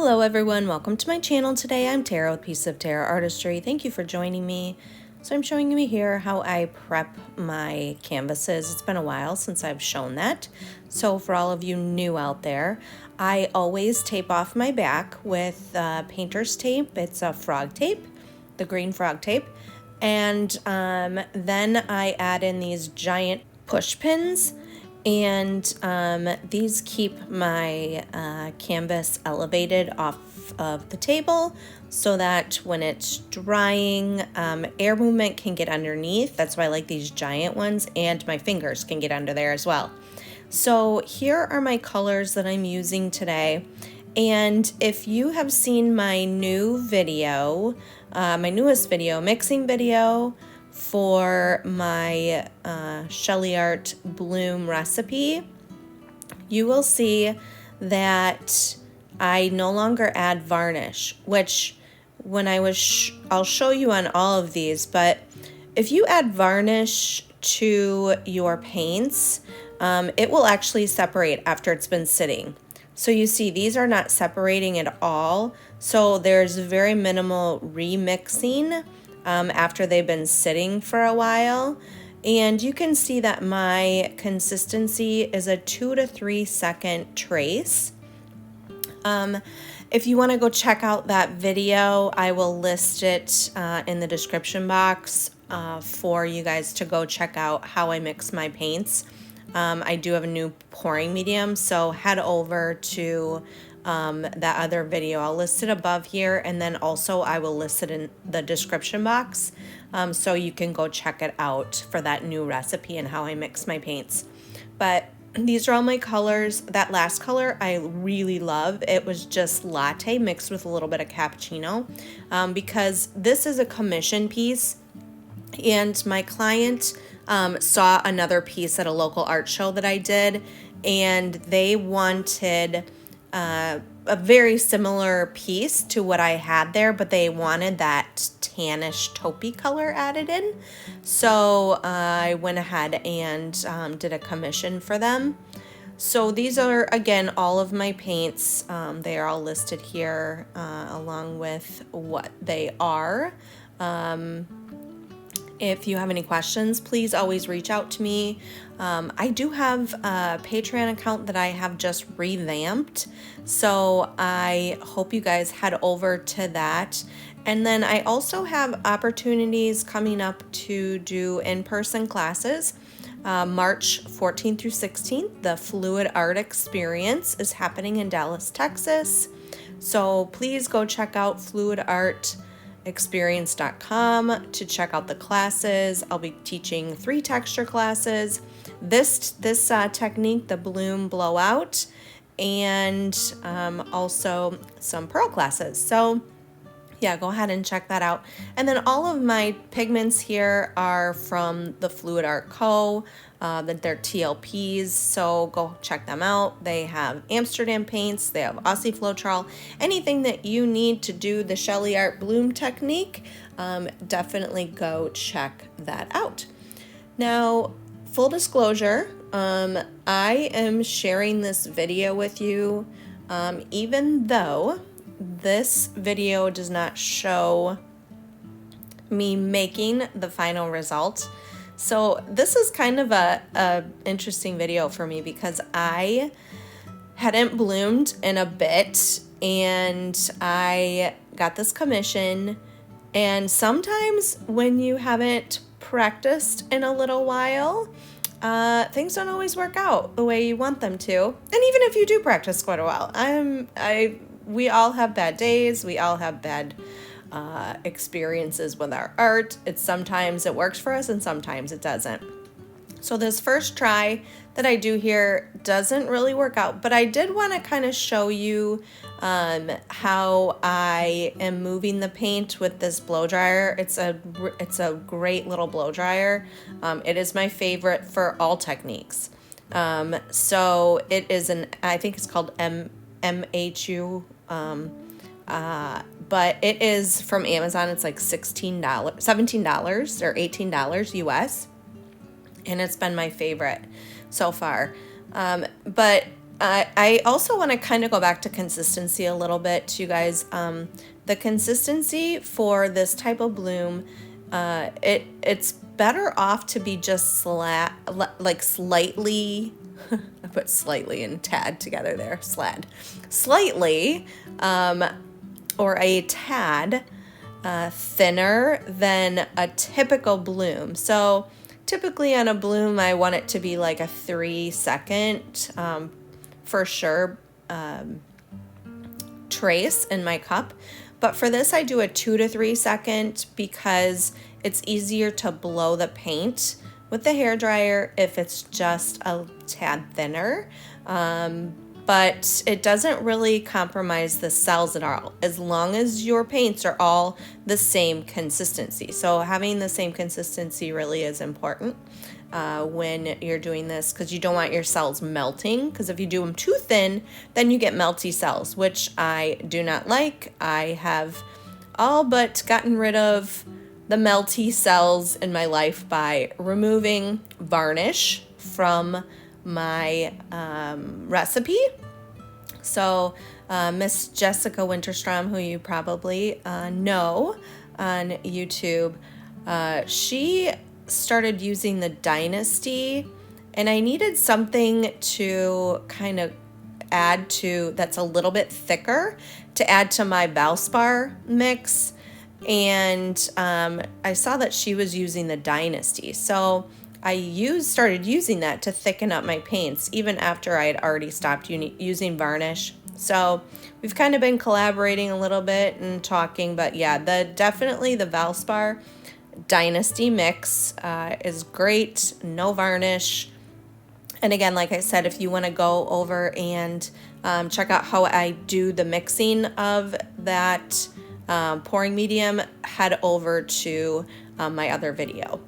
Hello everyone, welcome to my channel. Today I'm Tara with Piece of Tara Artistry. Thank you for joining me. So I'm showing you here how I prep my canvases. It's been a while since I've shown that. So for all of you new out there, I always tape off my back with painter's tape. It's a frog tape, the green frog tape. And then I add in these giant push pins, and these keep my canvas elevated off of the table so that when it's drying, air movement can get underneath. That's why I like these giant ones, and my fingers can get under there as well. So here are my colors that I'm using today. And if you have seen my new video, my newest video, mixing video for my Shelly Art Bloom recipe, you will see that I no longer add varnish, which when I was, I'll show you on all of these, but if you add varnish to your paints, it will actually separate after it's been sitting. So you see these are not separating at all. So there's very minimal remixing after they've been sitting for a while. And you can see that my consistency is a 2 to 3 second trace. If you want to go check out that video, I will list it in the description box for you guys to go check out how I mix my paints. I do have a new pouring medium, so head over to that other video. I'll list it above here, and then also I will list it in the description box so you can go check it out for that new recipe and how I mix my paints. But these are all my colors. That last color I really love. It was just latte mixed with a little bit of cappuccino because this is a commission piece, and my client saw another piece at a local art show that I did, and they wanted a very similar piece to what I had there, but they wanted that tannish taupey color added in. So I went ahead and did a commission for them. So these are, again, all of my paints. They are all listed here along with what they are. If you have any questions, please always reach out to me. I do have a Patreon account that I have just revamped, so I hope you guys head over to that. And then I also have opportunities coming up to do in-person classes. March 14th through 16th, the Fluid Art Experience is happening in Dallas, Texas. So please go check out fluidartexperience.com to check out the classes. I'll be teaching 3 texture classes, this technique, the Bloom Blowout, and also some pearl classes. So yeah, go ahead and check that out. And then all of my pigments here are from the Fluid Art Co. That they're TLPs, so go check them out. They have Amsterdam paints, they have Aussie Floetrol, anything that you need to do the Shelly Art Bloom technique, definitely go check that out. Now, full disclosure, I am sharing this video with you, even though this video does not show me making the final result. So this is kind of a interesting video for me because I hadn't bloomed in a bit, and I got this commission, and sometimes when you haven't practiced in a little while, things don't always work out the way you want them to. And even if you do practice quite a while, we all have bad days, we all have bad experiences with our art. Sometimes it works for us and sometimes it doesn't. So this first try that I do here doesn't really work out, but I did want to kind of show you how I am moving the paint with this blow dryer. It's a great little blow dryer. It is my favorite for all techniques. So it is I think it's called MHU. But it is from Amazon. It's like $17 or $18 US, and it's been my favorite so far. But I also want to kind of go back to consistency a little bit, you guys. The consistency for this type of bloom, it's better off to be just like slightly. I put slightly and tad together there, slightly, or a tad thinner than a typical bloom. So typically on a bloom, I want it to be like a 3-second for sure trace in my cup. But for this, I do a 2 to 3 second because it's easier to blow the paint with the hairdryer if it's just a tad thinner. But it doesn't really compromise the cells at all, as long as your paints are all the same consistency. So having the same consistency really is important when you're doing this, because you don't want your cells melting, because if you do them too thin, then you get melty cells, which I do not like. I have all but gotten rid of the melty cells in my life by removing varnish from my recipe. So Miss Jessica Winterstrom, who you probably know on YouTube, she started using the Dynasty, and I needed something to kind of add to that's a little bit thicker to add to my Valspar mix. And I saw that she was using the Dynasty, so I started using that to thicken up my paints even after I had already stopped using varnish. So we've kind of been collaborating a little bit and talking, but yeah, definitely the Valspar Dynasty mix is great, no varnish. And again, like I said, if you want to go over and check out how I do the mixing of that pouring medium, head over to my other video.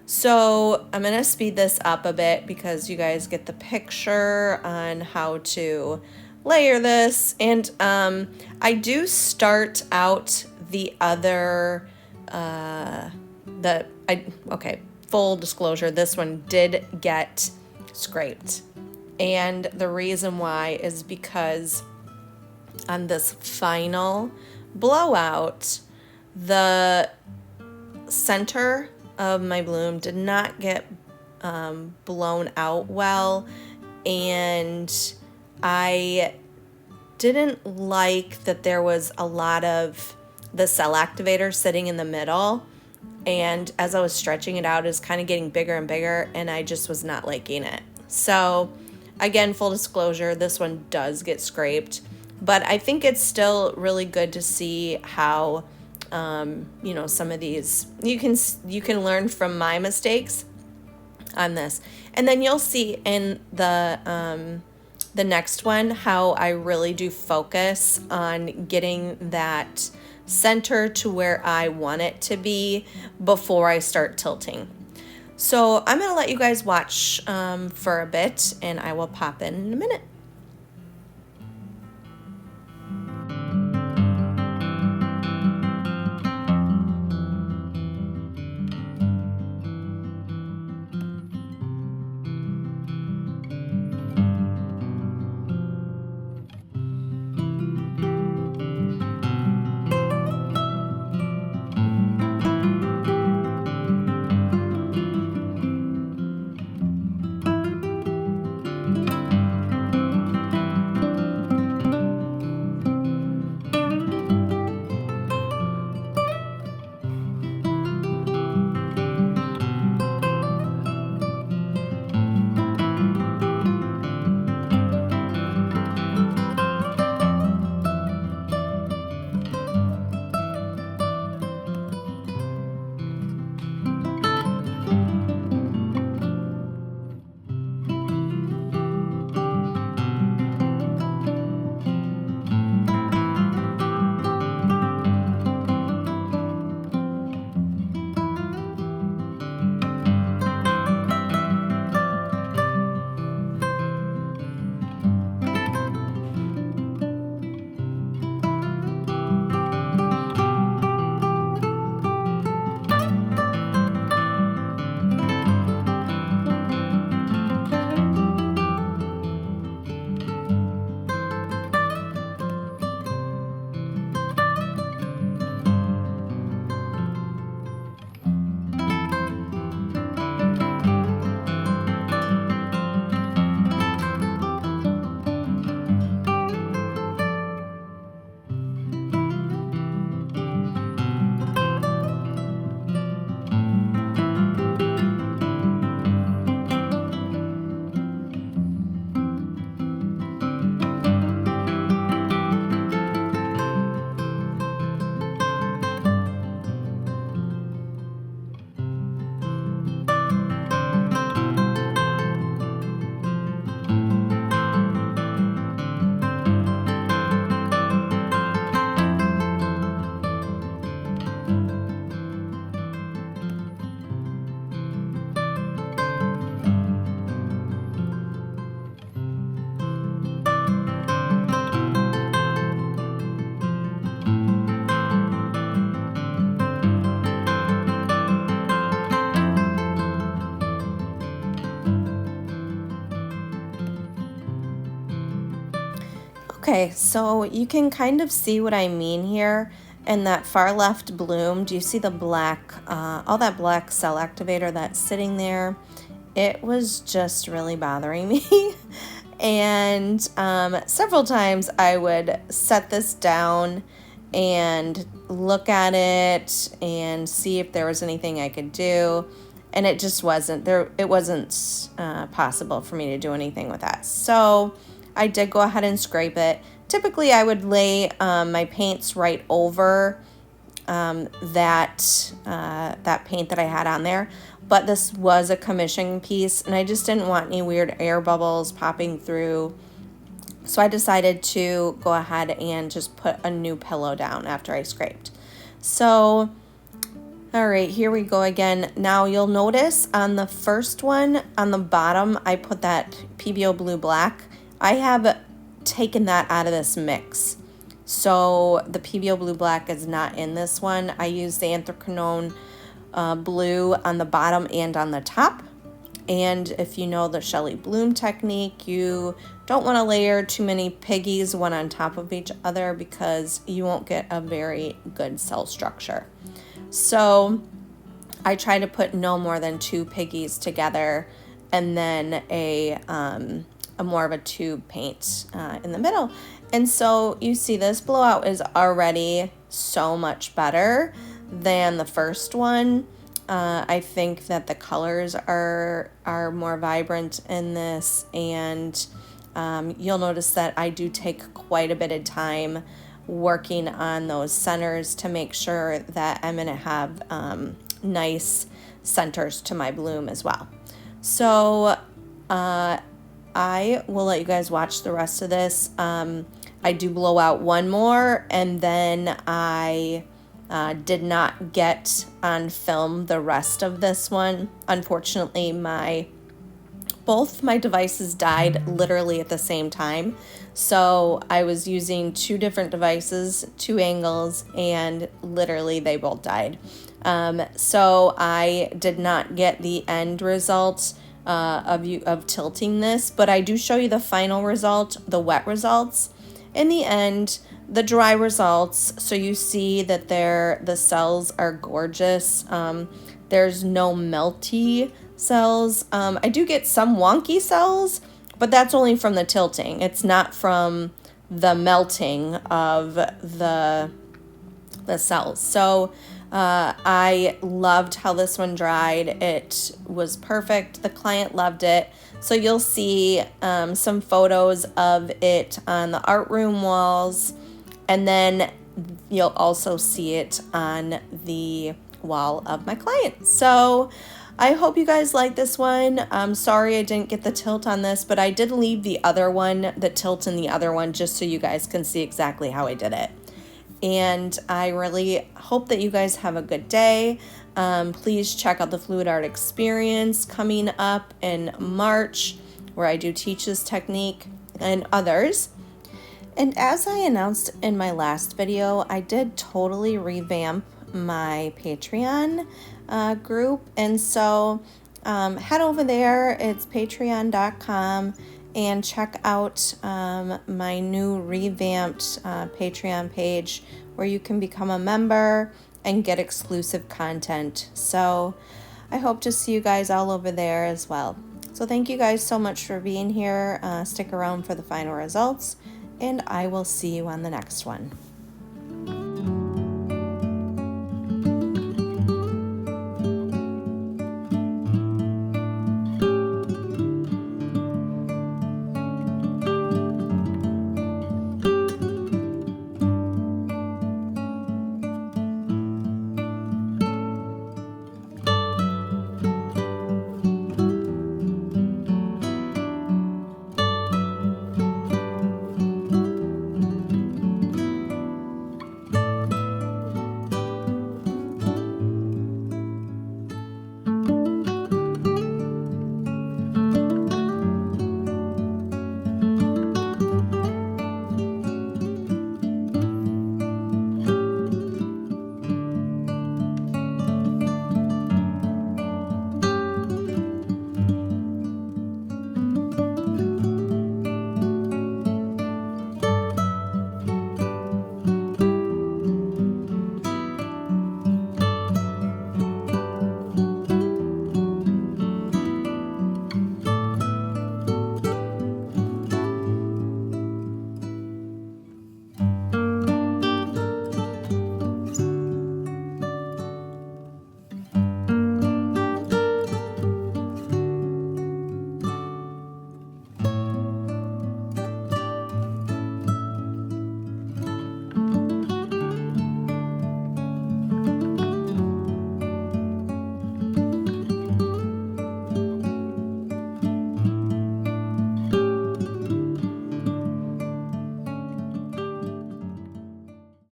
So I'm going to speed this up a bit because you guys get the picture on how to layer this. And I do start out the other, okay, full disclosure, this one did get scraped. And the reason why is because on this final blowout, the center of my bloom did not get blown out well, and I didn't like that there was a lot of the cell activator sitting in the middle, and as I was stretching it out, it was kind of getting bigger and bigger, and I just was not liking it. So again, full disclosure, this one does get scraped, but I think it's still really good to see how you know, some of these you can learn from my mistakes on this, and then you'll see in the next one how I really do focus on getting that center to where I want it to be before I start tilting. So I'm gonna let you guys watch for a bit, and I will pop in a minute. Okay, so you can kind of see what I mean here. In that far left bloom, do you see the black, all that black cell activator that's sitting there? It was just really bothering me. And several times I would set this down and look at it and see if there was anything I could do. And it just wasn't there. It wasn't possible for me to do anything with that. So I did go ahead and scrape it. Typically, I would lay my paints right over that paint that I had on there. But this was a commission piece, and I just didn't want any weird air bubbles popping through. So I decided to go ahead and just put a new pillow down after I scraped. So, all right, here we go again. Now you'll notice on the first one, on the bottom, I put that PBO Blue Black. I have taken that out of this mix. So the PBO Blue Black is not in this one. I used the Anthracnone blue on the bottom and on the top. And if you know the Shelley Bloom technique, you don't want to layer too many piggies one on top of each other because you won't get a very good cell structure. So I try to put no more than 2 piggies together, and then a more of a tube paint in the middle. And so you see this blowout is already so much better than the first one. I think that the colors are more vibrant in this, and you'll notice that I do take quite a bit of time working on those centers to make sure that I'm gonna have nice centers to my bloom as well. So I will let you guys watch the rest of this. I do blow out one more, and then I did not get on film the rest of this one. Unfortunately, both my devices died literally at the same time. So I was using 2 different devices, 2 angles, and literally they both died. So I did not get the end result of tilting this, but I do show you the final result, the wet results. In the end, the dry results, so you see that the cells are gorgeous. There's no melty cells. I do get some wonky cells, but that's only from the tilting. It's not from the melting of the cells. So I loved how this one dried. It was perfect. The client loved it. So you'll see some photos of it on the art room walls, and then you'll also see it on the wall of my client. So I hope you guys like this one. I'm sorry I didn't get the tilt on this, but I did leave the other one, the tilt in the other one, just so you guys can see exactly how I did it. And I really hope that you guys have a good day. Please check out the Fluid Art Experience coming up in March, where I do teach this technique and others. And as I announced in my last video, I did totally revamp my Patreon group. And so head over there, it's patreon.com, and check out my new revamped Patreon page where you can become a member and get exclusive content. So I hope to see you guys all over there as well. So thank you guys so much for being here. Stick around for the final results, and I will see you on the next one.